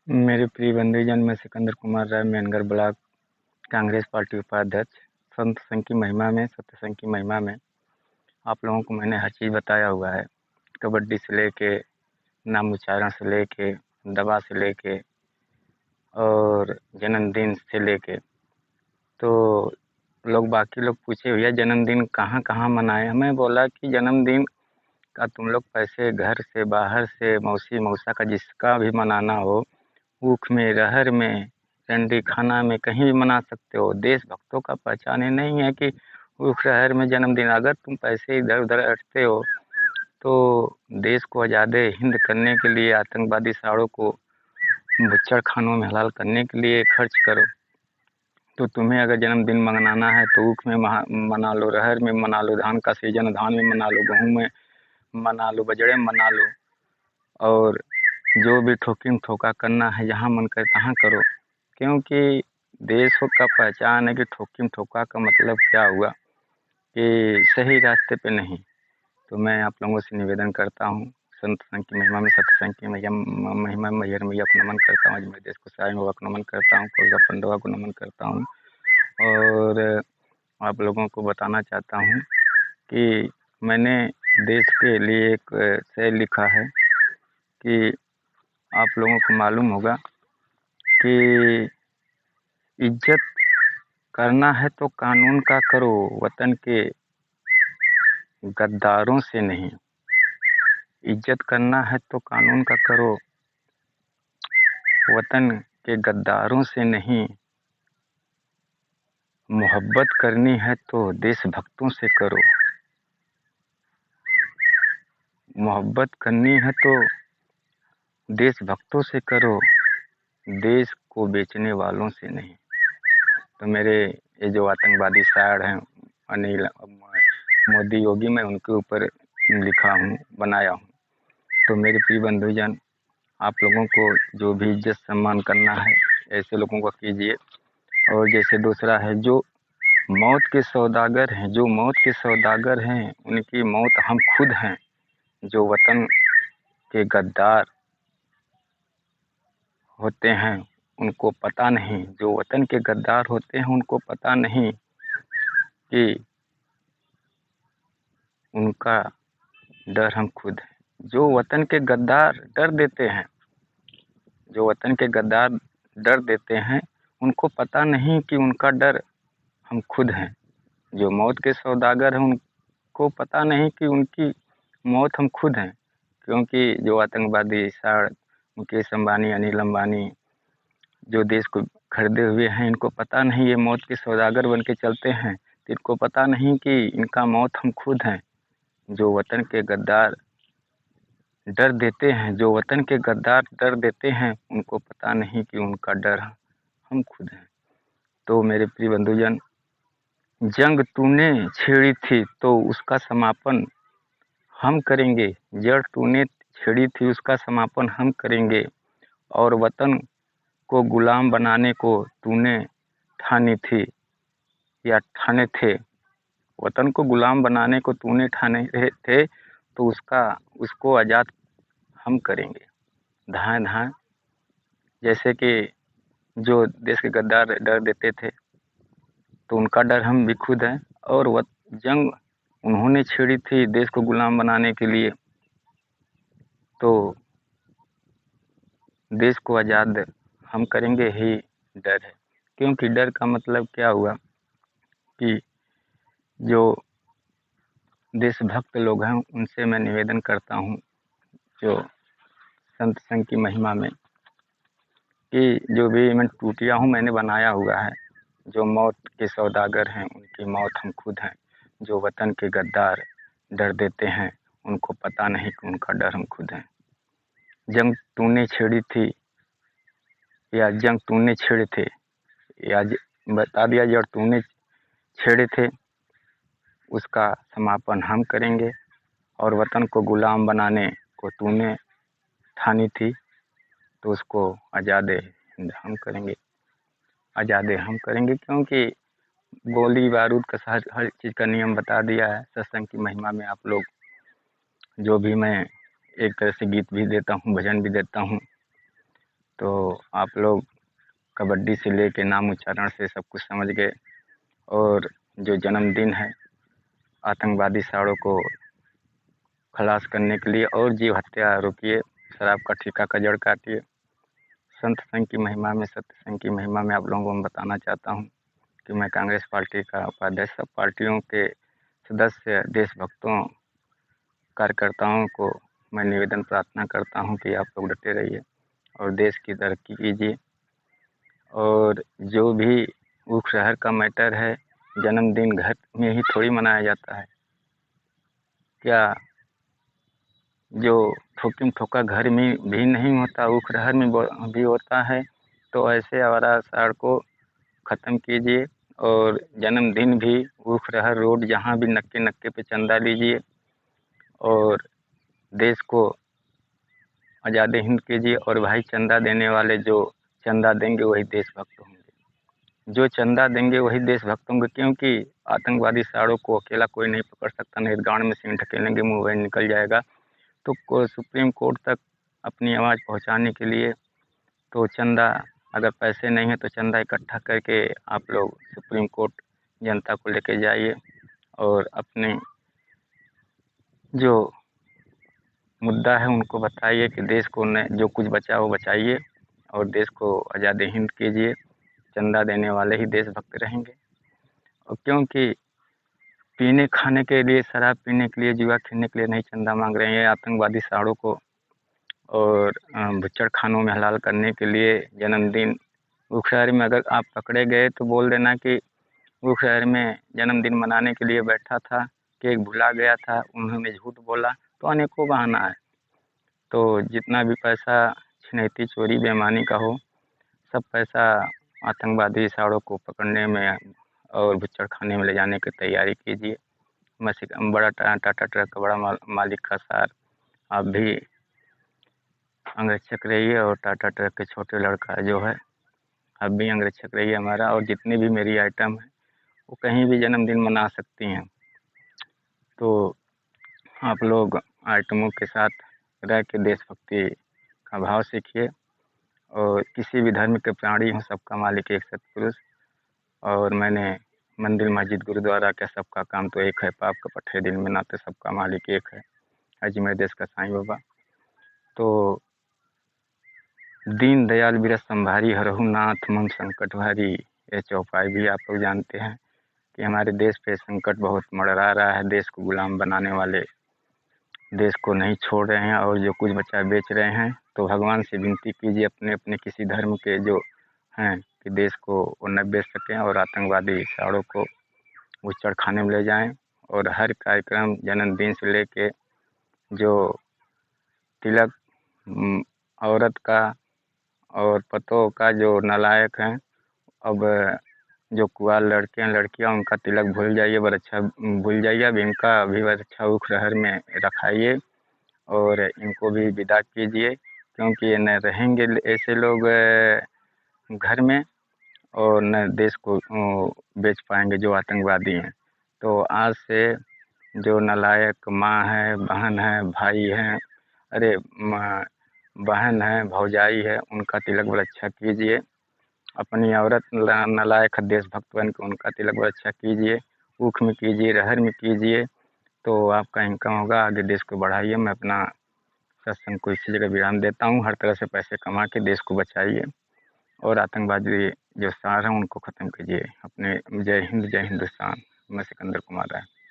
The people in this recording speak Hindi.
मेरे प्रिय बंधुजन, मैं सिकंदर कुमार राय, मेनगर ब्लॉक कांग्रेस पार्टी उपाध्यक्ष। संत संघ की महिमा में, सत्य संघ की महिमा में आप लोगों को मैंने हर चीज़ बताया हुआ है। कबड्डी से लेके, नाम उच्चारण से लेके, दवा से लेके और जन्मदिन से लेके। तो बाकी लोग पूछे, भैया जन्मदिन कहाँ कहाँ मनाए? हमें बोला कि जन्मदिन का तुम लोग पैसे घर से, बाहर से, मौसी मौसा का जिसका भी मनाना हो, ऊख में, रहर में, रंडी खाना में, कहीं भी मना सकते हो। देशभक्तों का पहचान ही नहीं है कि ऊख रहर में जन्मदिन। अगर तुम पैसे इधर उधर अटते हो तो देश को आज़ाद हिंद करने के लिए, आतंकवादी साड़ों को बुच्चड़ खानों में हलाल करने के लिए खर्च करो। तो तुम्हें अगर जन्मदिन मनाना है तो ऊख में मना लो, रहर में मना लो, धान का सीजन धान में मना लो, गेहूँ में मना लो, बजड़े में मना लो, और जो भी ठोकिन ठोका करना है जहाँ मन करे तहाँ करो। क्योंकि देश का पहचान है कि ठोकिन ठोका का मतलब क्या हुआ कि सही रास्ते पे नहीं। तो मैं आप लोगों से निवेदन करता हूँ, संत संघ की महिमा में, सत्य संघ की महिमा में मैहर मैया को नमन करता हूँ, अजमेर देश को साईं बाबा को नमन करता हूँ, कोलगा पंडवा को नमन करता हूँ। और आप लोगों को बताना चाहता हूँ कि मैंने देश के लिए एक शेर लिखा है कि आप लोगों को मालूम होगा कि इज्जत करना है तो कानून का करो, वतन के गद्दारों से नहीं। इज्जत करना है तो कानून का करो, वतन के गद्दारों से नहीं। मोहब्बत करनी है तो देशभक्तों से करो। मोहब्बत करनी है तो देशभक्तों से करो, देश को बेचने वालों से नहीं। तो मेरे ये जो आतंकवादी शायर हैं, अनिल मोदी योगी, मैं उनके ऊपर लिखा हूँ, बनाया हूँ। तो मेरे प्रिय बंधुजन, आप लोगों को जो भी इज्जत सम्मान करना है ऐसे लोगों को कीजिए। और जैसे दूसरा है, जो मौत के सौदागर हैं, जो मौत के सौदागर हैं, उनकी मौत हम खुद हैं। जो वतन के गद्दार होते हैं उनको पता नहीं, जो वतन के गद्दार होते हैं उनको पता नहीं कि उनका डर हम खुद हैं। जो वतन के गद्दार डर देते हैं, जो वतन के गद्दार डर देते हैं, उनको पता नहीं कि उनका डर हम खुद हैं। जो मौत के सौदागर हैं उनको पता नहीं कि उनकी मौत हम खुद हैं। क्योंकि जो आतंकवादी साड़ मुकेश अंबानी, अनिल अंबानी, जो देश को खरीदे हुए हैं, इनको पता नहीं ये मौत के सौदागर बन के चलते हैं। तो इनको पता नहीं कि इनका मौत हम खुद हैं। जो वतन के गद्दार डर देते हैं, जो वतन के गद्दार डर देते हैं, उनको पता नहीं कि उनका डर हम खुद हैं। तो मेरे प्रिय बंधुजन, जंग तूने छेड़ी थी तो उसका समापन हम करेंगे। जड़ तूने छेड़ी थी उसका समापन हम करेंगे। और वतन को गुलाम बनाने को तूने ठानी थी या ठाने थे, वतन को गुलाम बनाने को तूने ठाने थे, तो उसको आज़ाद हम करेंगे। धाए धाए, जैसे कि जो देश के गद्दार डर देते थे, तो उनका डर हम भी खुद हैं। और वह जंग उन्होंने छेड़ी थी देश को गुलाम बनाने के लिए, तो देश को आज़ाद हम करेंगे ही डर है। क्योंकि डर का मतलब क्या हुआ कि जो देशभक्त लोग हैं उनसे मैं निवेदन करता हूँ, जो संत संघ की महिमा में, कि जो भी मैं टूटिया हूँ मैंने बनाया हुआ है। जो मौत के सौदागर हैं उनकी मौत हम खुद हैं। जो वतन के गद्दार डर देते हैं उनको पता नहीं कि उनका डर हम खुद हैं। जंग तूने छेड़ी थी या जंग तूने छेड़े थे, या बता दिया, जब तूने छेड़े थे उसका समापन हम करेंगे। और वतन को गुलाम बनाने को तूने ठानी थी, तो उसको आज़ाद हिंद हम करेंगे। आज़ाद हम करेंगे, क्योंकि गोली बारूद का हर चीज़ का नियम बता दिया है। सत्संग की महिमा में आप लोग, जो भी मैं एक तरह से गीत भी देता हूँ, भजन भी देता हूँ, तो आप लोग कबड्डी से लेके नाम उच्चारण से सब कुछ समझ गए। और जो जन्मदिन है आतंकवादी साड़ों को खलास करने के लिए और जीव हत्या रोकिए, शराब का ठेका का जड़ काटिए। संत संघ की महिमा में, सत्य संघ की महिमा में आप लोगों को बताना चाहता हूँ कि मैं कांग्रेस पार्टी का उपाध्यक्ष, सब पार्टियों के सदस्य, देशभक्तों, कार्यकर्ताओं को मैं निवेदन प्रार्थना करता हूँ कि आप लोग डटे रहिए और देश की तरक्की कीजिए। और जो भी उख शहर का मैटर है, जन्मदिन घर में ही थोड़ी मनाया जाता है। क्या जो ठोकिम ठोका घर में भी नहीं होता, उख शहर में भी होता है। तो ऐसे आवारा साड़ को ख़त्म कीजिए और जन्मदिन भी उख शहर रोड जहाँ भी नक्के नक्के पे चंदा लीजिए और देश को आज़ाद हिंद कीजिए। और भाई चंदा देने वाले जो चंदा देंगे वही देशभक्त होंगे, जो चंदा देंगे वही देशभक्त होंगे। क्योंकि आतंकवादी साड़ों को अकेला कोई नहीं पकड़ सकता, नहीं गांड में सिंह ढकेलेंगे मुँह वही निकल जाएगा। तो सुप्रीम कोर्ट तक अपनी आवाज़ पहुंचाने के लिए तो चंदा, अगर पैसे नहीं है तो चंदा इकट्ठा करके आप लोग सुप्रीम कोर्ट जनता को लेके जाइए और अपने जो मुद्दा है उनको बताइए कि देश को जो कुछ बचा वो बचाइए और देश को आज़ाद हिंद कीजिए। चंदा देने वाले ही देशभक्त रहेंगे। और क्योंकि पीने खाने के लिए, शराब पीने के लिए, जुआ खेलने के लिए नहीं चंदा मांग रहे हैं आतंकवादी साड़ों को और भुच्चड़ खानों में हलाल करने के लिए जन्मदिन। उख शहर में अगर आप पकड़े गए तो बोल देना कि उख शहर में जन्मदिन मनाने के लिए बैठा था, केक भुला गया था, उन्होंने झूठ बोला। तो अनेकों बहाना है। तो जितना भी पैसा छिनैती चोरी बेईमानी का हो, सब पैसा आतंकवादी साड़ों को पकड़ने में और भुच्चड़ खाने में ले जाने की तैयारी कीजिए। बड़ा टाटा ट्रक का बड़ा मालिक का सार आप भी अंगरक्षक रहिए और टाटा ट्रक के छोटे लड़का जो है आप भी अंगरक्षक रहिए हमारा। और जितनी भी मेरी आइटम है वो कहीं भी जन्मदिन मना सकती हैं। तो आप लोग आइटमों के साथ रह के देशभक्ति का भाव सीखिए और किसी भी धर्म के प्राणी हों, सबका मालिक एक सतपुरुष। और मैंने मंदिर मस्जिद गुरुद्वारा का सबका काम तो एक है, पाप का पट्टे दिल में नाते सबका मालिक एक है, अजमेर देश का साईं बाबा। तो दीन दयाल बिरस संभारी हरहु नाथ मम संकट भारी, ये चौपाई भी आप लोग जानते हैं कि हमारे देश पे संकट बहुत मंडरा रहा है। देश को गुलाम बनाने वाले देश को नहीं छोड़ रहे हैं और जो कुछ बचा बेच रहे हैं। तो भगवान से विनती कीजिए अपने अपने किसी धर्म के जो हैं कि देश को वो न बेच सकें और आतंकवादी साड़ों को उच्चड़ खाने में ले जाएं। और हर कार्यक्रम जन्मदिन से लेके जो तिलक औरत का और पतों का जो नालायक हैं, अब जो कुआर लड़के हैं लड़कियां उनका तिलक भूल जाइए, बरच्छा भूल जाइए। अब इनका भी बरच्छा उख शहर में रखाइए और इनको भी विदा कीजिए। क्योंकि ये न रहेंगे ऐसे लोग घर में और न देश को बेच पाएंगे जो आतंकवादी हैं। तो आज से जो नालायक माँ है, बहन है, भाई हैं, अरे बहन है, भौजाई है, उनका तिलक बरच्छा कीजिए। अपनी औरत नालायक देशभक्त बन के उनका तिलक बरच्छा कीजिए, ऊख में कीजिए, रहर में कीजिए। तो आपका इनकम होगा, आगे देश को बढ़ाइए। मैं अपना सत्संग को इसी जगह विराम देता हूँ। हर तरह से पैसे कमा के देश को बचाइए और आतंकवादी जो सार हैं उनको ख़त्म कीजिए। अपने जय हिंद, जय हिंदुस्तान। मैं सिकंदर कुमार राय।